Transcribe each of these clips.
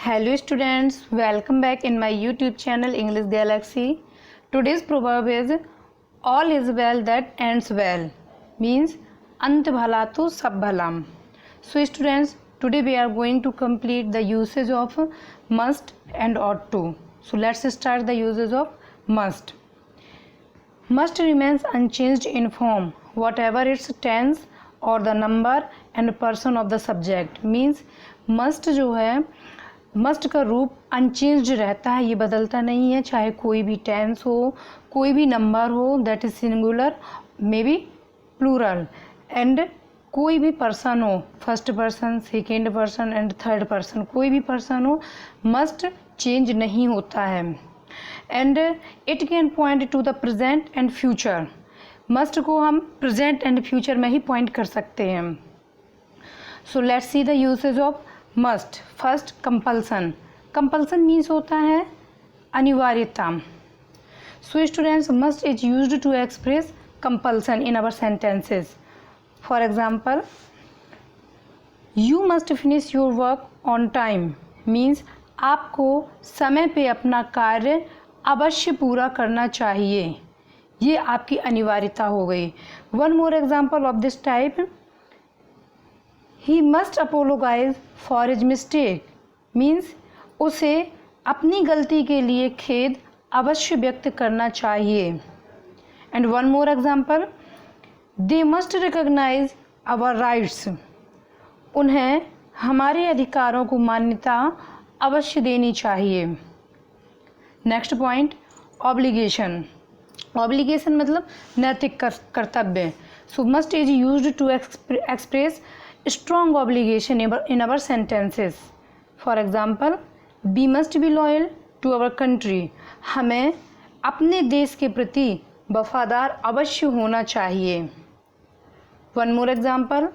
Hello students, welcome back in my YouTube channel English Galaxy. Today's proverb is all is well that ends well, means ant bhala to sab bhala. So students, today we are going to complete the usage of must and ought to. So let's start the uses of must. Must remains unchanged in form whatever its tense or the number and person of the subject, means must जो है must का रूप unchanged रहता है, ये बदलता नहीं है, चाहे कोई भी टेंस हो, कोई भी नंबर हो, that is singular may be plural, and कोई भी पर्सन हो, first person, second person and third person, कोई भी पर्सन हो, मस्ट चेंज नहीं होता है. And it can point to the present and future. Must को हम प्रेजेंट एंड फ्यूचर में ही पॉइंट कर सकते हैं. So let's see the usage of must. First, compulsion. Compulsion means होता है अनिवार्यता. So students, must is used to express compulsion in our sentences. For example, you must finish your work on time, means आपको समय पे अपना कार्य अवश्य पूरा करना चाहिए, ये आपकी अनिवार्यता हो गई. One more example of this type, He must apologize for his mistake, means उसे अपनी गलती के लिए खेद अवश्य व्यक्त करना चाहिए. And one more example, they must recognize our rights, उन्हें हमारे अधिकारों को मान्यता अवश्य देनी चाहिए. Next point, obligation. ऑब्लिगेशन मतलब नैतिक कर्तव्य. So must is used to express strong obligation in our sentences. For example, we must be loyal to our country, हमें अपने देश के प्रति वफादार अवश्य होना चाहिए. One more example,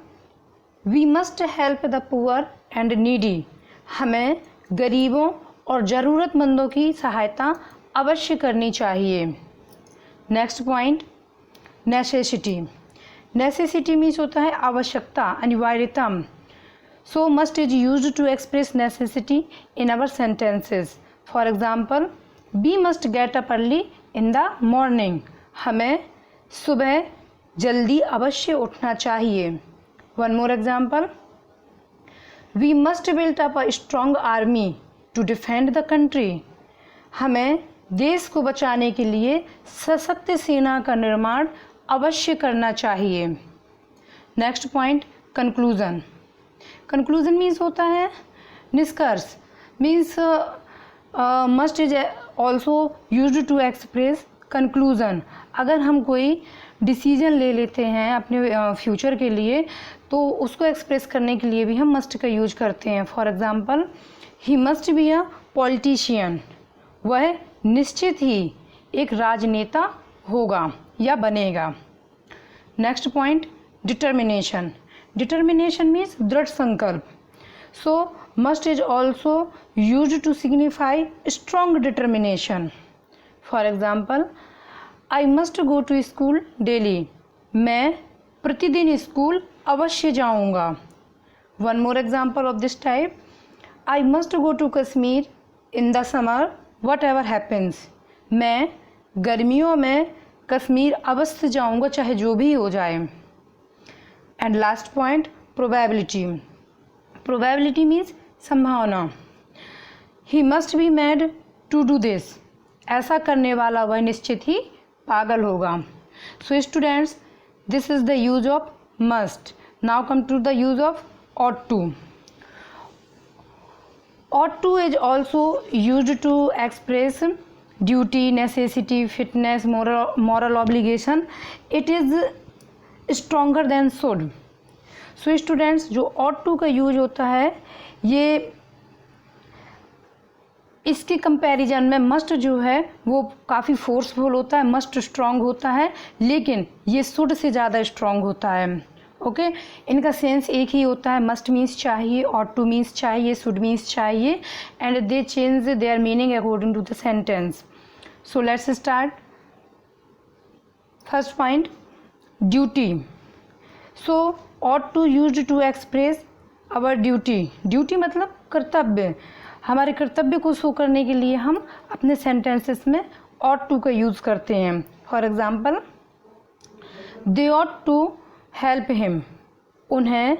we must help the poor and needy, हमें गरीबों और ज़रूरतमंदों की सहायता अवश्य करनी चाहिए. Next point, necessity. Necessity means होता है आवश्यकता, अनिवार्यता. So must is used to express necessity in our sentences. For example, we must get up early in the morning, हमें सुबह जल्दी अवश्य उठना चाहिए. One more example, we must build up a strong army to defend the country, हमें देश को बचाने के लिए सशक्त सेना का निर्माण अवश्य करना चाहिए. Next point, conclusion. Conclusion means होता है निष्कर्ष, means must is also used to express conclusion. अगर हम कोई डिसीजन ले लेते हैं अपने फ्यूचर के लिए, तो उसको एक्सप्रेस करने के लिए भी हम मस्ट का यूज करते हैं. For example, he must be a politician, वह निश्चित ही एक राजनेता होगा या बनेगा. Next point, determination. Determination means दृढ़ संकल्प. So must is also used to signify strong determination. For example, I must go to school daily, मैं प्रतिदिन स्कूल अवश्य जाऊंगा. One more example of this type, I must go to Kashmir in the summer whatever happens, मैं गर्मियों में कश्मीर अवश्य जाऊंगा चाहे जो भी हो जाए. And last point, probability. Probability means संभावना. He must be mad to do this, ऐसा करने वाला वह निश्चित ही पागल होगा. So students, this is the use of must. Now come to the use of ought to. ought to is also used to express duty, necessity, fitness, moral obligation. It is stronger than should. So students, जो ought to का use होता है, ये इसके comparison में must जो है वो काफ़ी फोर्सफुल होता है, मस्ट स्ट्रांग होता है, लेकिन ये शुड से ज़्यादा स्ट्रांग होता है. ओके, इनका सेंस एक ही होता है. मस्ट मीन्स चाहिए, ought to मीन्स चाहिए, शुड मीन्स चाहिए, and they change their meaning according to the sentence. So let's start. First point, duty. So ought to used to express our duty. Duty मतलब कर्तव्य. हमारे कर्तव्य को show करने के लिए हम अपने सेंटेंसेस में ought to का यूज़ करते हैं। For example, they ought to help him, उन्हें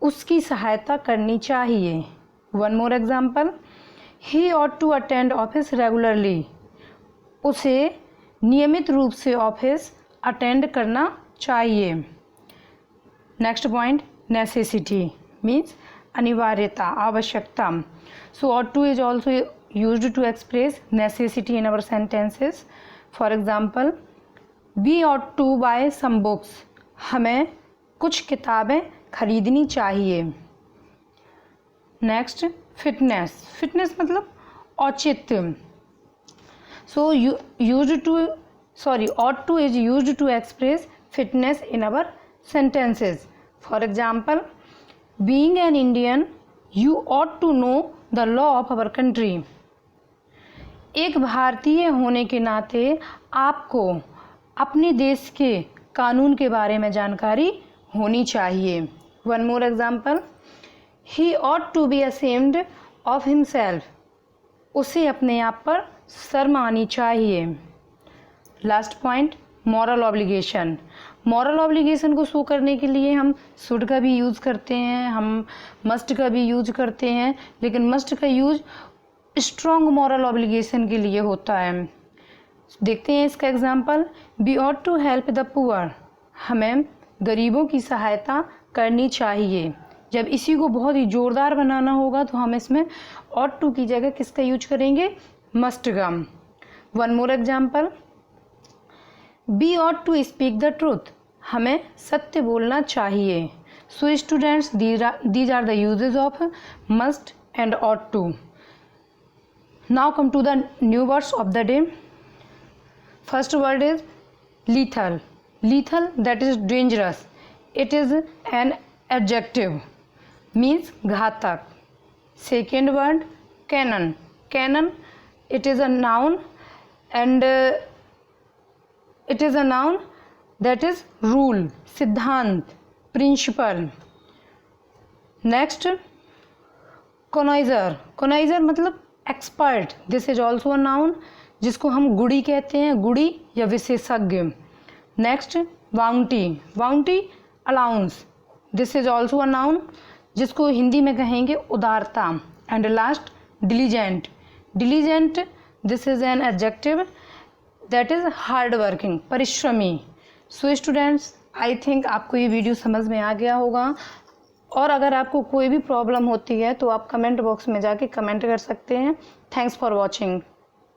उसकी सहायता करनी चाहिए। One more example, he ought to attend office regularly, उसे नियमित रूप से ऑफिस अटेंड करना चाहिए। नेक्स्ट पॉइंट, नेसेसिटी मीन्स अनिवार्यता, आवश्यकता। सो ought to is also used to express necessity in our sentences. For example, we ought to buy some books, हमें कुछ किताबें खरीदनी चाहिए। Next, fitness. फिटनेस मतलब औचित्य। सो ought to is used to express fitness in our sentences. For example, being an Indian, you ought to know the law of our country. एक भारतीय होने के नाते आपको अपने देश के कानून के बारे में जानकारी होनी चाहिए। One more example, he ought to be ashamed of himself, उसे अपने आप पर शर्म आनी चाहिए। Last point, moral obligation. Moral obligation को शो करने के लिए हम शुड का भी यूज़ करते हैं, हम मस्ट का भी यूज करते हैं, लेकिन मस्ट का यूज स्ट्रॉन्ग मॉरल ऑब्लिगेशन के लिए होता है। देखते हैं इसका example, we ought to help the poor, हमें गरीबों की सहायता करनी चाहिए। जब इसी को बहुत ही ज़ोरदार बनाना होगा तो हम इसमें ought to की जगह किसका यूज करेंगे, मस्ट का। One more example, we ought to speak the truth, हमें सत्य बोलना चाहिए। So students, these are the uses of must and ought to. Now come to the new words of the day. First word is lethal. Lethal, that is dangerous. It is an adjective, means घातक. Second word, canon. Canon, it is a noun and it is a noun that is rule, सिद्धांत, principle. Next, connoisseur. Connoisseur मतलब expert. This is also a noun, जिसको हम गुड़ी कहते हैं, गुड़ी या विशेषज्ञ। Next, bounty. Bounty allowance. This is also a noun, जिसको हिंदी में कहेंगे उदारता। And last, diligent. Diligent, this is an adjective that is hard working, परिश्रमी। सो स्टूडेंट्स, आई थिंक आपको ये वीडियो समझ में आ गया होगा, और अगर आपको कोई भी प्रॉब्लम होती है तो आप कमेंट बॉक्स में जाके कमेंट कर सकते हैं। Thanks for watching.